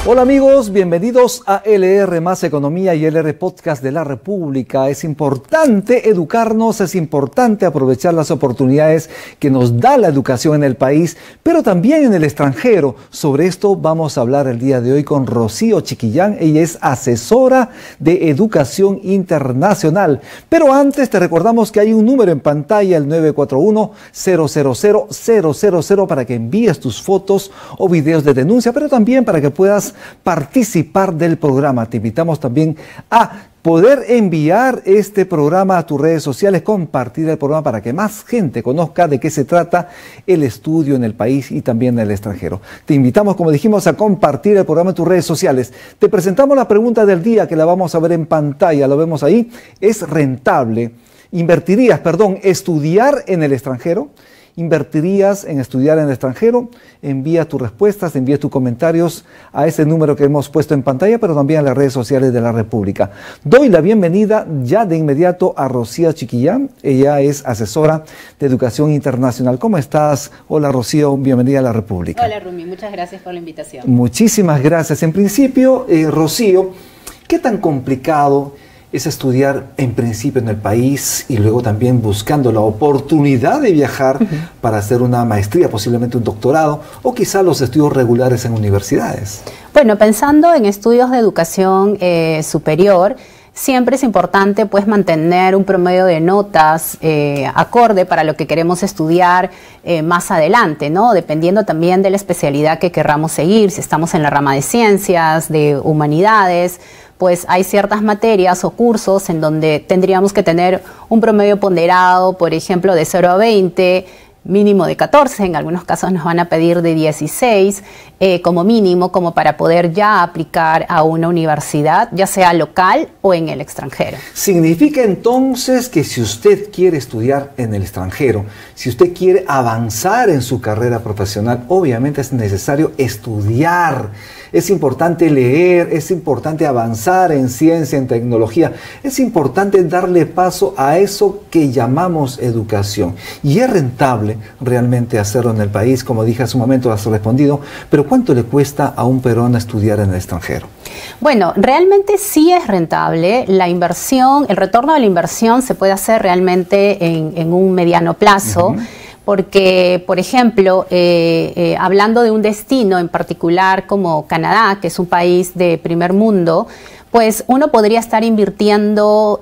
Hola amigos, bienvenidos a LR Más Economía y LR Podcast de la República. Es importante educarnos, es importante aprovechar las oportunidades que nos da la educación en el país, pero también en el extranjero. Sobre esto vamos a hablar el día de hoy con Rocío Chiquillán. Ella es asesora de educación internacional. Pero antes te recordamos que hay un número en pantalla, el 941-000-000, para que envíes tus fotos o videos de denuncia, pero también para que puedas participar del programa. Te invitamos también a poder enviar este programa a tus redes sociales, compartir el programa para que más gente conozca de qué se trata el estudio en el país y también en el extranjero. Te invitamos, como dijimos, a compartir el programa en tus redes sociales. Te presentamos la pregunta del día que la vamos a ver en pantalla, lo vemos ahí. ¿Es rentable? ¿Estudiar en el extranjero? ¿Invertirías en estudiar en el extranjero? Envía tus respuestas, envía tus comentarios a ese número que hemos puesto en pantalla, pero también a las redes sociales de la República. Doy la bienvenida ya de inmediato a Rocío Chiquillán. Ella es asesora de educación internacional. ¿Cómo estás? Hola Rocío, bienvenida a la República. Hola Rumi, muchas gracias por la invitación. Muchísimas gracias. En principio, Rocío, ¿qué tan complicado es estudiar en principio en el país y luego también buscando la oportunidad de viajar para hacer una maestría, posiblemente un doctorado o quizá los estudios regulares en universidades? Bueno, pensando en estudios de educación superior, siempre es importante pues mantener un promedio de notas acorde para lo que queremos estudiar más adelante, ¿no? Dependiendo también de la especialidad que querramos seguir, si estamos en la rama de ciencias, de humanidades, pues hay ciertas materias o cursos en donde tendríamos que tener un promedio ponderado, por ejemplo, de 0 a 20, mínimo de 14, en algunos casos nos van a pedir de 16 como mínimo, como para poder ya aplicar a una universidad, ya sea local o en el extranjero. Significa entonces que si usted quiere estudiar en el extranjero, si usted quiere avanzar en su carrera profesional, obviamente es necesario estudiar. Es importante leer, es importante avanzar en ciencia, en tecnología. Es importante darle paso a eso que llamamos educación. Y es rentable realmente hacerlo en el país, como dije hace un momento, has respondido, pero ¿cuánto le cuesta a un peruano estudiar en el extranjero? Bueno, realmente sí es rentable. La inversión, el retorno de la inversión se puede hacer realmente en un mediano plazo. Porque, por ejemplo, hablando de un destino en particular como Canadá, que es un país de primer mundo, pues uno podría estar invirtiendo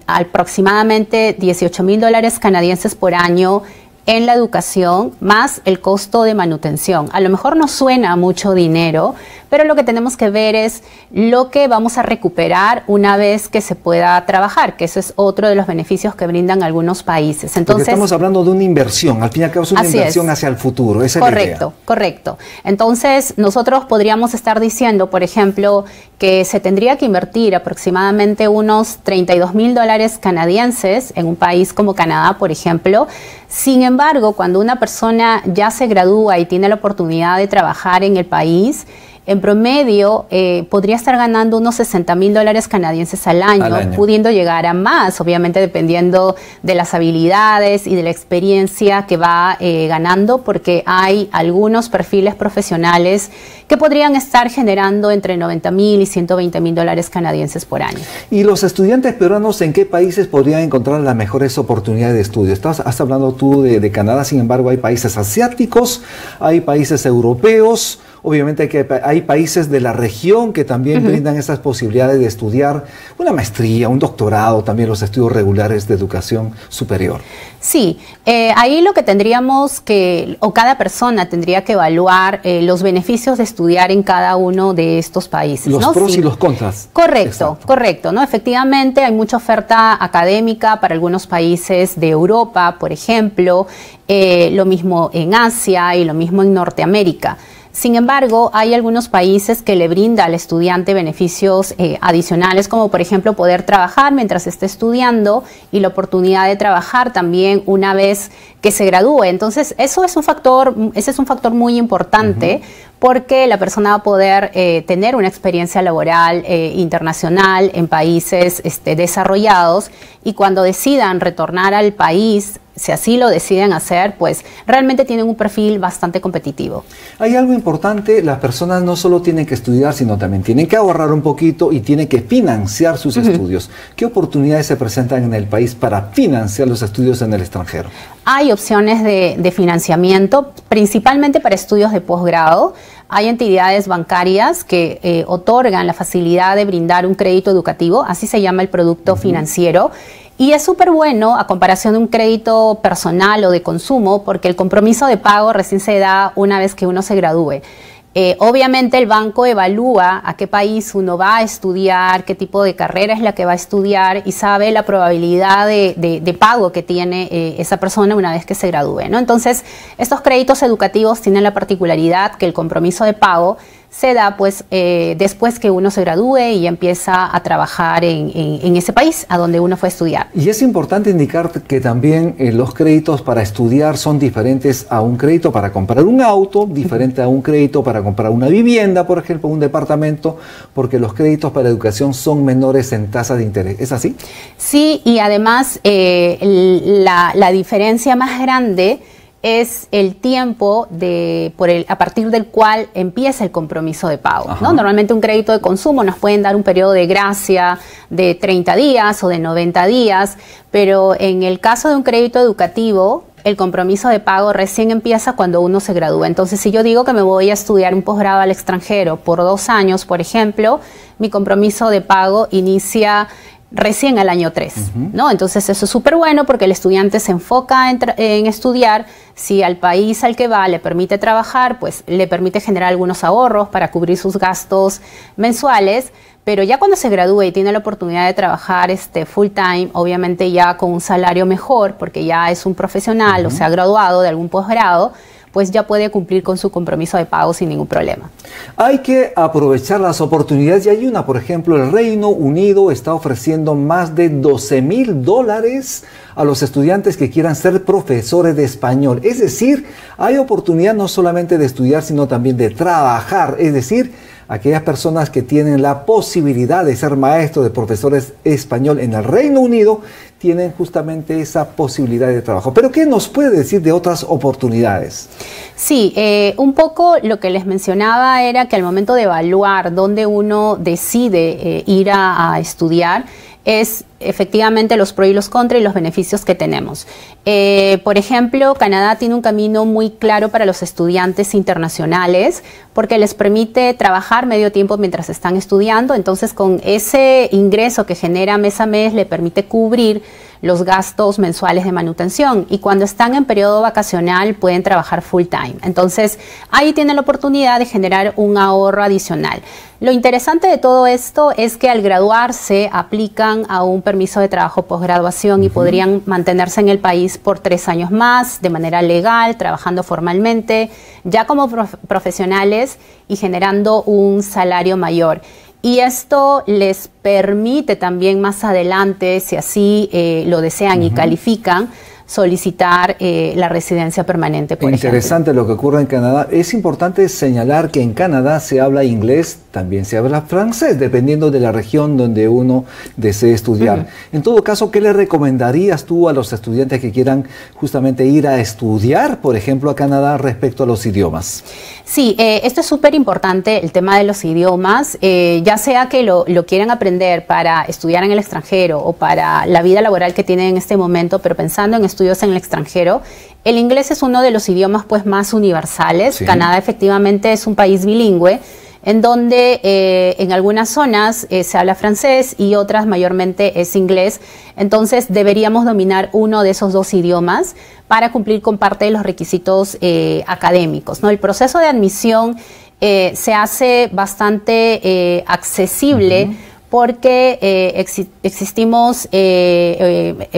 aproximadamente $18,000 canadienses por año en la educación, más el costo de manutención. A lo mejor no suena mucho dinero, pero lo que tenemos que ver es lo que vamos a recuperar una vez que se pueda trabajar, que eso es otro de los beneficios que brindan algunos países. Entonces, porque estamos hablando de una inversión, al fin y al cabo es una inversión hacia el futuro, esa es la idea. Correcto. Entonces, nosotros podríamos estar diciendo, por ejemplo, que se tendría que invertir aproximadamente unos $32,000 canadienses en un país como Canadá, por ejemplo. Sin embargo, cuando una persona ya se gradúa y tiene la oportunidad de trabajar en el país, en promedio podría estar ganando unos $60,000 canadienses al año, pudiendo llegar a más, obviamente dependiendo de las habilidades y de la experiencia que va ganando, porque hay algunos perfiles profesionales que podrían estar generando entre $90,000 y $120,000 canadienses por año. ¿Y los estudiantes peruanos en qué países podrían encontrar las mejores oportunidades de estudio? Estás hablando tú de Canadá, sin embargo hay países asiáticos, hay países europeos. Obviamente que hay países de la región que también brindan estas posibilidades de estudiar una maestría, un doctorado, también los estudios regulares de educación superior. Sí, ahí lo que tendríamos que, o cada persona tendría que evaluar los beneficios de estudiar en cada uno de estos países. Los pros y los contras. Correcto, ¿no? Efectivamente hay mucha oferta académica para algunos países de Europa, por ejemplo, lo mismo en Asia y lo mismo en Norteamérica. Sin embargo, hay algunos países que le brinda al estudiante beneficios adicionales, como por ejemplo poder trabajar mientras esté estudiando y la oportunidad de trabajar también una vez que se gradúe. Entonces, ese es un factor muy importante, porque la persona va a poder tener una experiencia laboral internacional en países desarrollados, y cuando decidan retornar al país si así lo deciden hacer, pues realmente tienen un perfil bastante competitivo. Hay algo importante, las personas no solo tienen que estudiar, sino también tienen que ahorrar un poquito y tienen que financiar sus estudios. ¿Qué oportunidades se presentan en el país para financiar los estudios en el extranjero? Hay opciones de financiamiento, principalmente para estudios de posgrado. Hay entidades bancarias que otorgan la facilidad de brindar un crédito educativo, así se llama el producto financiero. Y es súper bueno a comparación de un crédito personal o de consumo, porque el compromiso de pago recién se da una vez que uno se gradúe. Obviamente el banco evalúa a qué país uno va a estudiar, qué tipo de carrera es la que va a estudiar y sabe la probabilidad de pago que tiene esa persona una vez que se gradúe, ¿no? Entonces, estos créditos educativos tienen la particularidad que el compromiso de pago se da pues después que uno se gradúe y empieza a trabajar en ese país a donde uno fue a estudiar. Y es importante indicar que también los créditos para estudiar son diferentes a un crédito para comprar un auto, diferente a un crédito para comprar una vivienda, por ejemplo, un departamento, porque los créditos para educación son menores en tasa de interés. ¿Es así? Sí, y además la diferencia más grande es el tiempo a partir del cual empieza el compromiso de pago, ¿no? Normalmente un crédito de consumo nos pueden dar un periodo de gracia de 30 días o de 90 días, pero en el caso de un crédito educativo, el compromiso de pago recién empieza cuando uno se gradúa. Entonces, si yo digo que me voy a estudiar un posgrado al extranjero por 2 años, por ejemplo, mi compromiso de pago inicia recién al año 3, ¿no? Entonces eso es súper bueno porque el estudiante se enfoca en estudiar. Si al país al que va le permite trabajar, pues le permite generar algunos ahorros para cubrir sus gastos mensuales, pero ya cuando se gradúe y tiene la oportunidad de trabajar full time, obviamente ya con un salario mejor, porque ya es un profesional o se ha graduado de algún posgrado, pues ya puede cumplir con su compromiso de pago sin ningún problema. Hay que aprovechar las oportunidades y hay una, por ejemplo, el Reino Unido está ofreciendo más de $12,000 a los estudiantes que quieran ser profesores de español. Es decir, hay oportunidad no solamente de estudiar, sino también de trabajar. Es decir, aquellas personas que tienen la posibilidad de ser maestros de profesores de español en el Reino Unido tienen justamente esa posibilidad de trabajo. ¿Pero qué nos puede decir de otras oportunidades? Sí, un poco lo que les mencionaba era que al momento de evaluar dónde uno decide ir a estudiar, es efectivamente los pros y los contras y los beneficios que tenemos. Por ejemplo, Canadá tiene un camino muy claro para los estudiantes internacionales porque les permite trabajar medio tiempo mientras están estudiando. Entonces, con ese ingreso que genera mes a mes, le permite cubrir los gastos mensuales de manutención y cuando están en periodo vacacional pueden trabajar full time. Entonces, ahí tienen la oportunidad de generar un ahorro adicional. Lo interesante de todo esto es que al graduarse aplican a un permiso de trabajo posgraduación y podrían mantenerse en el país por 3 años más de manera legal, trabajando formalmente, ya como profesionales y generando un salario mayor. Y esto les permite también más adelante, si así lo desean y califican, solicitar la residencia permanente, por ejemplo. Interesante lo que ocurre en Canadá. Es importante señalar que en Canadá se habla inglés, también se habla francés, dependiendo de la región donde uno desee estudiar. En todo caso, ¿qué le recomendarías tú a los estudiantes que quieran justamente ir a estudiar, por ejemplo, a Canadá respecto a los idiomas? Sí, esto es súper importante, el tema de los idiomas, ya sea que lo quieran aprender para estudiar en el extranjero o para la vida laboral que tienen en este momento, pero pensando en estudios en el extranjero, el inglés es uno de los idiomas pues más universales. Sí. Canadá efectivamente es un país bilingüe, en donde en algunas zonas se habla francés y otras mayormente es inglés. Entonces deberíamos dominar uno de esos 2 idiomas para cumplir con parte de los requisitos académicos, ¿no? El proceso de admisión se hace bastante accesible porque existimos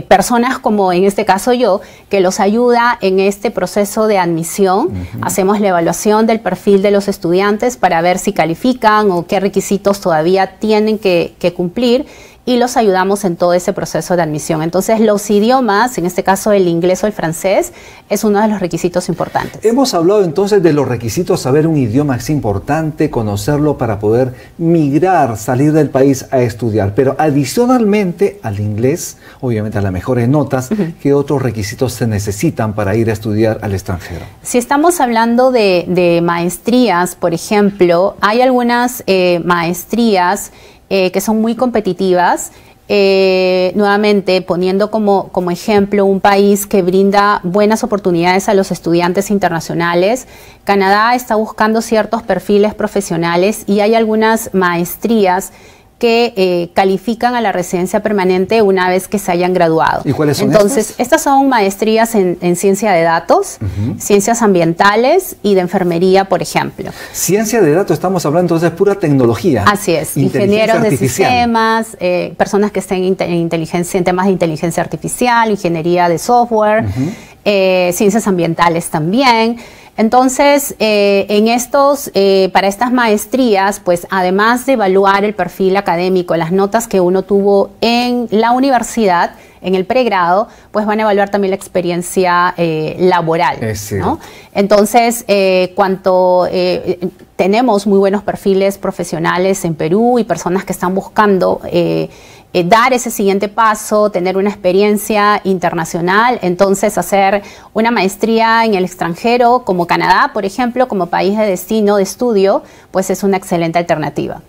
personas como en este caso yo, que los ayuda en este proceso de admisión. Hacemos la evaluación del perfil de los estudiantes para ver si califican o qué requisitos todavía tienen que cumplir y los ayudamos en todo ese proceso de admisión. Entonces, los idiomas, en este caso el inglés o el francés, es uno de los requisitos importantes. Hemos hablado entonces de los requisitos. Saber un idioma es importante, conocerlo para poder migrar, salir del país a estudiar. Pero adicionalmente al inglés, obviamente a las mejores notas, ¿qué otros requisitos se necesitan para ir a estudiar al extranjero? Si estamos hablando de maestrías, por ejemplo, hay algunas maestrías que son muy competitivas. Nuevamente, poniendo como ejemplo un país que brinda buenas oportunidades a los estudiantes internacionales, Canadá está buscando ciertos perfiles profesionales y hay algunas maestrías que califican a la residencia permanente una vez que se hayan graduado. ¿Y cuáles son Entonces, estas son maestrías en ciencia de datos, ciencias ambientales y de enfermería, por ejemplo. Ciencia de datos, estamos hablando entonces de pura tecnología. Así es, ingenieros de sistemas, personas que estén en temas de inteligencia artificial, ingeniería de software, ciencias ambientales también. Entonces, para estas maestrías, pues además de evaluar el perfil académico, las notas que uno tuvo en la universidad, en el pregrado, pues van a evaluar también la experiencia laboral, ¿no? Entonces, tenemos muy buenos perfiles profesionales en Perú y personas que están buscando dar ese siguiente paso, tener una experiencia internacional, entonces hacer una maestría en el extranjero, como Canadá, por ejemplo, como país de destino de estudio, pues es una excelente alternativa.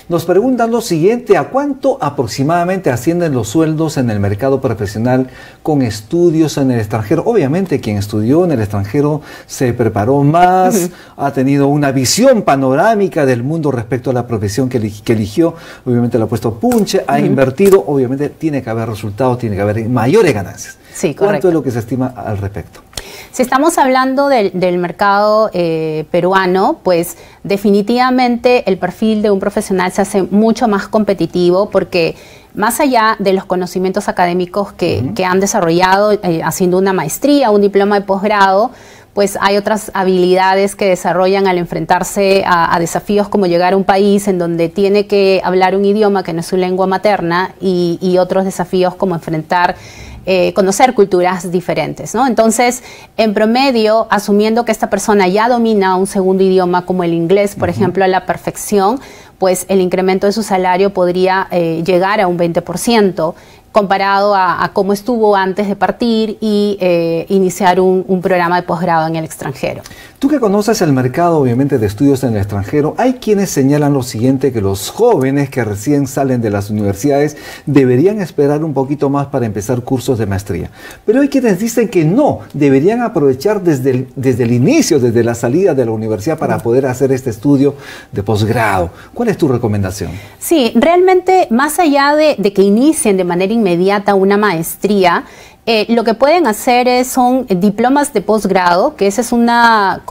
Nos preguntan lo siguiente: ¿a cuánto aproximadamente ascienden los sueldos en el mercado profesional con estudios en el extranjero? Obviamente quien estudió en el extranjero se preparó más, ha tenido una visión panorámica del mundo respecto a la profesión que eligió, obviamente le ha puesto punche, ha invertido, obviamente tiene que haber resultados, tiene que haber mayores ganancias. Sí, correcto. ¿Cuánto es lo que se estima al respecto? Si estamos hablando del mercado peruano, pues definitivamente el perfil de un profesional se hace mucho más competitivo porque más allá de los conocimientos académicos que han desarrollado haciendo una maestría, un diploma de posgrado, pues hay otras habilidades que desarrollan al enfrentarse a desafíos como llegar a un país en donde tiene que hablar un idioma que no es su lengua materna y otros desafíos como conocer culturas diferentes, ¿no? Entonces, en promedio, asumiendo que esta persona ya domina un segundo idioma como el inglés, por ejemplo, a la perfección, pues el incremento de su salario podría llegar a un 20%, comparado a cómo estuvo antes de partir y iniciar un programa de posgrado en el extranjero. Tú que conoces el mercado, obviamente, de estudios en el extranjero, hay quienes señalan lo siguiente, que los jóvenes que recién salen de las universidades deberían esperar un poquito más para empezar cursos de maestría. Pero hay quienes dicen que no, deberían aprovechar desde el inicio, desde la salida de la universidad para poder hacer este estudio de posgrado. ¿Cuál es tu recomendación? Sí, realmente, más allá de que inicien de manera inmediata una maestría, lo que pueden hacer son diplomas de posgrado, que esa es una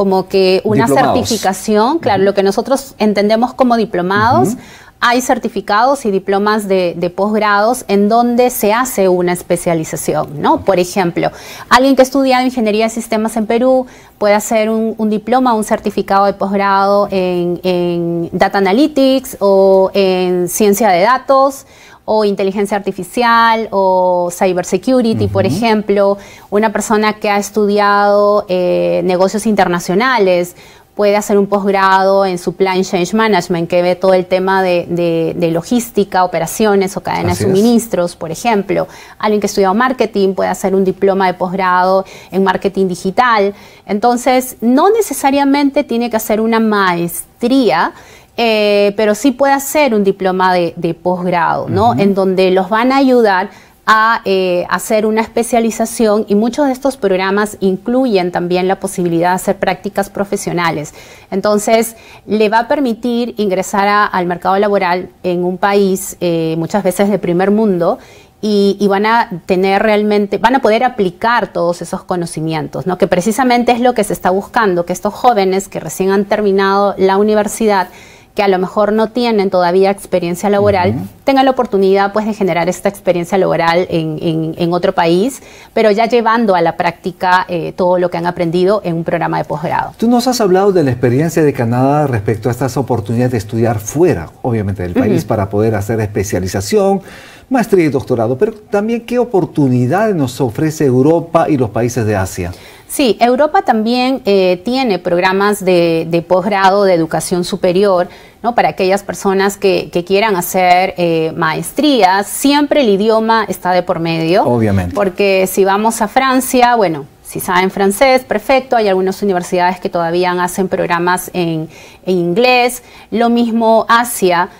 certificación, claro, lo que nosotros entendemos como diplomados. Hay certificados y diplomas de posgrados en donde se hace una especialización, ¿no? Por ejemplo, alguien que ha estudiado ingeniería de sistemas en Perú puede hacer un diploma, un certificado de posgrado en Data Analytics o en ciencia de datos, o inteligencia artificial o cybersecurity, por ejemplo. Una persona que ha estudiado negocios internacionales puede hacer un posgrado en Supply Chain Management, que ve todo el tema de logística, operaciones o cadenas de suministros, por ejemplo. Alguien que ha estudiado marketing puede hacer un diploma de posgrado en marketing digital. Entonces, no necesariamente tiene que hacer una maestría, pero sí puede hacer un diploma de posgrado, ¿no? En donde los van a ayudar a hacer una especialización, y muchos de estos programas incluyen también la posibilidad de hacer prácticas profesionales. Entonces, le va a permitir ingresar al mercado laboral en un país muchas veces de primer mundo, y van a poder aplicar todos esos conocimientos, ¿no? Que precisamente es lo que se está buscando, que estos jóvenes que recién han terminado la universidad, que a lo mejor no tienen todavía experiencia laboral, tengan la oportunidad, pues, de generar esta experiencia laboral en otro país, pero ya llevando a la práctica todo lo que han aprendido en un programa de posgrado. Tú nos has hablado de la experiencia de Canadá respecto a estas oportunidades de estudiar fuera, obviamente, del país, para poder hacer especialización, maestría y doctorado, pero también qué oportunidades nos ofrece Europa y los países de Asia. Sí, Europa también tiene programas de posgrado de educación superior, ¿no? Para aquellas personas que quieran hacer maestrías. Siempre el idioma está de por medio. Obviamente. Porque si vamos a Francia, bueno, si saben francés, perfecto. Hay algunas universidades que todavía hacen programas en inglés. Lo mismo Asia.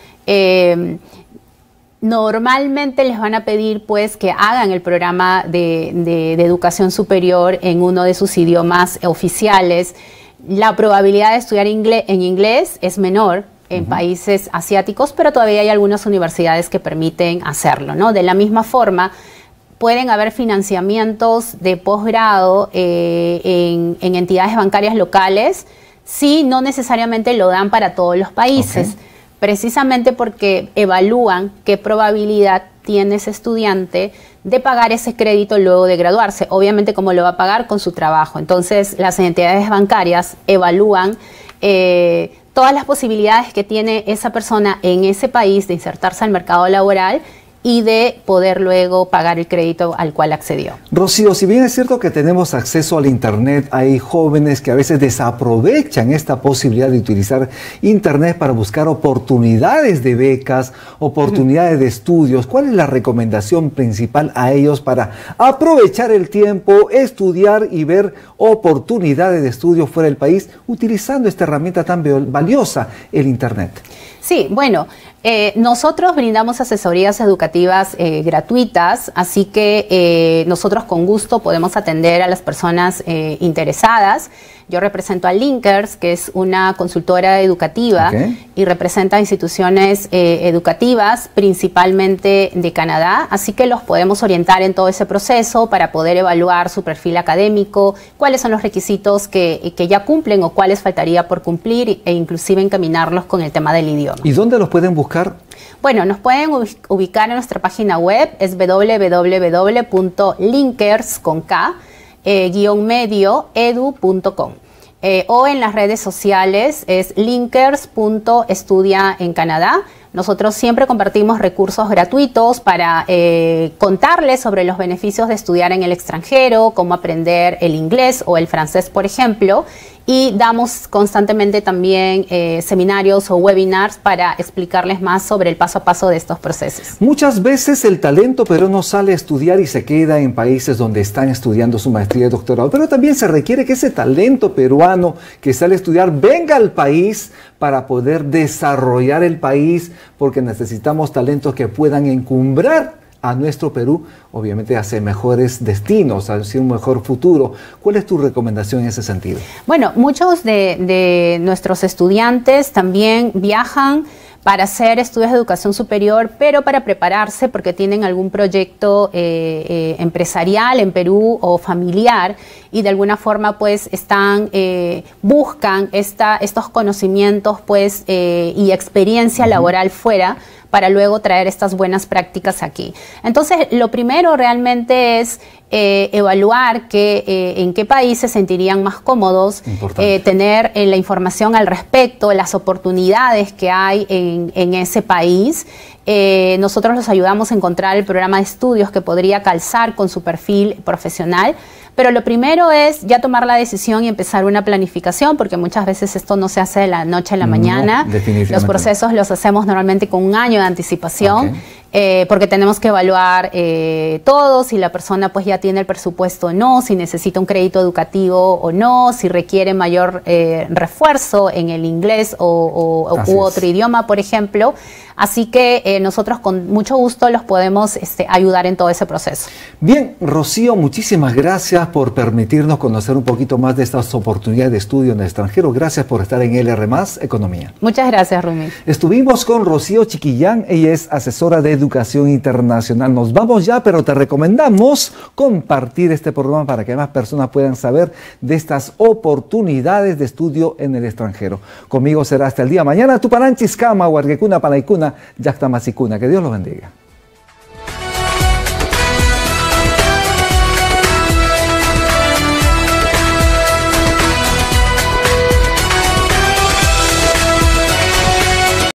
Normalmente les van a pedir pues que hagan el programa de educación superior en uno de sus idiomas oficiales. La probabilidad de estudiar en inglés es menor en países asiáticos, pero todavía hay algunas universidades que permiten hacerlo, ¿no? De la misma forma, pueden haber financiamientos de posgrado en entidades bancarias locales, si no necesariamente lo dan para todos los países. Okay. Precisamente porque evalúan qué probabilidad tiene ese estudiante de pagar ese crédito luego de graduarse. Obviamente, cómo lo va a pagar con su trabajo. Entonces, las entidades bancarias evalúan todas las posibilidades que tiene esa persona en ese país de insertarse al mercado laboral y de poder luego pagar el crédito al cual accedió. Rocío, si bien es cierto que tenemos acceso al Internet, hay jóvenes que a veces desaprovechan esta posibilidad de utilizar Internet para buscar oportunidades de becas, oportunidades de estudios. ¿Cuál es la recomendación principal a ellos para aprovechar el tiempo, estudiar y ver oportunidades de estudio fuera del país utilizando esta herramienta tan valiosa, el Internet? Sí, bueno, nosotros brindamos asesorías educativas gratuitas, así que nosotros con gusto podemos atender a las personas interesadas. Yo represento a Linkers, que es una consultora educativa y representa instituciones educativas, principalmente de Canadá, así que los podemos orientar en todo ese proceso para poder evaluar su perfil académico, cuáles son los requisitos que ya cumplen o cuáles faltaría por cumplir e inclusive encaminarlos con el tema del idioma. ¿Y dónde los pueden buscar? Bueno, nos pueden ubicar en nuestra página web, es www.linkers.edu.com. O en las redes sociales es linkers.estudia en Canadá. Nosotros siempre compartimos recursos gratuitos para contarles sobre los beneficios de estudiar en el extranjero, cómo aprender el inglés o el francés, por ejemplo, y damos constantemente también seminarios o webinars para explicarles más sobre el paso a paso de estos procesos. Muchas veces el talento peruano sale a estudiar y se queda en países donde están estudiando su maestría y doctorado, pero también se requiere que ese talento peruano que sale a estudiar venga al país para poder desarrollar el país, porque necesitamos talentos que puedan encumbrar a nuestro Perú, obviamente hacia mejores destinos, hacia un mejor futuro. ¿Cuál es tu recomendación en ese sentido? Bueno, muchos de nuestros estudiantes también viajan para hacer estudios de educación superior, pero para prepararse porque tienen algún proyecto empresarial en Perú o familiar y de alguna forma pues buscan estos conocimientos pues y experiencia laboral fuera para luego traer estas buenas prácticas aquí. Entonces, lo primero realmente es evaluar en qué países se sentirían más cómodos, tener la información al respecto, las oportunidades que hay en ese país. Nosotros los ayudamos a encontrar el programa de estudios que podría calzar con su perfil profesional, pero lo primero es ya tomar la decisión y empezar una planificación, porque muchas veces esto no se hace de la noche a la mañana. Los procesos los hacemos normalmente con un año de anticipación. Porque tenemos que evaluar todo, si la persona pues ya tiene el presupuesto o no, si necesita un crédito educativo o no, si requiere mayor refuerzo en el inglés u otro idioma, por ejemplo. Así que nosotros con mucho gusto los podemos ayudar en todo ese proceso. Bien, Rocío, muchísimas gracias por permitirnos conocer un poquito más de estas oportunidades de estudio en el extranjero. Gracias por estar en LR+ Economía. Muchas gracias, Rumi. Estuvimos con Rocío Chiquillán, ella es asesora de educación internacional. Nos vamos ya, pero te recomendamos compartir este programa para que más personas puedan saber de estas oportunidades de estudio en el extranjero. Conmigo será hasta el día mañana. Tupananchis Kama, Huarquecuna, Panaicuna, Yactamasikuna. Que Dios los bendiga.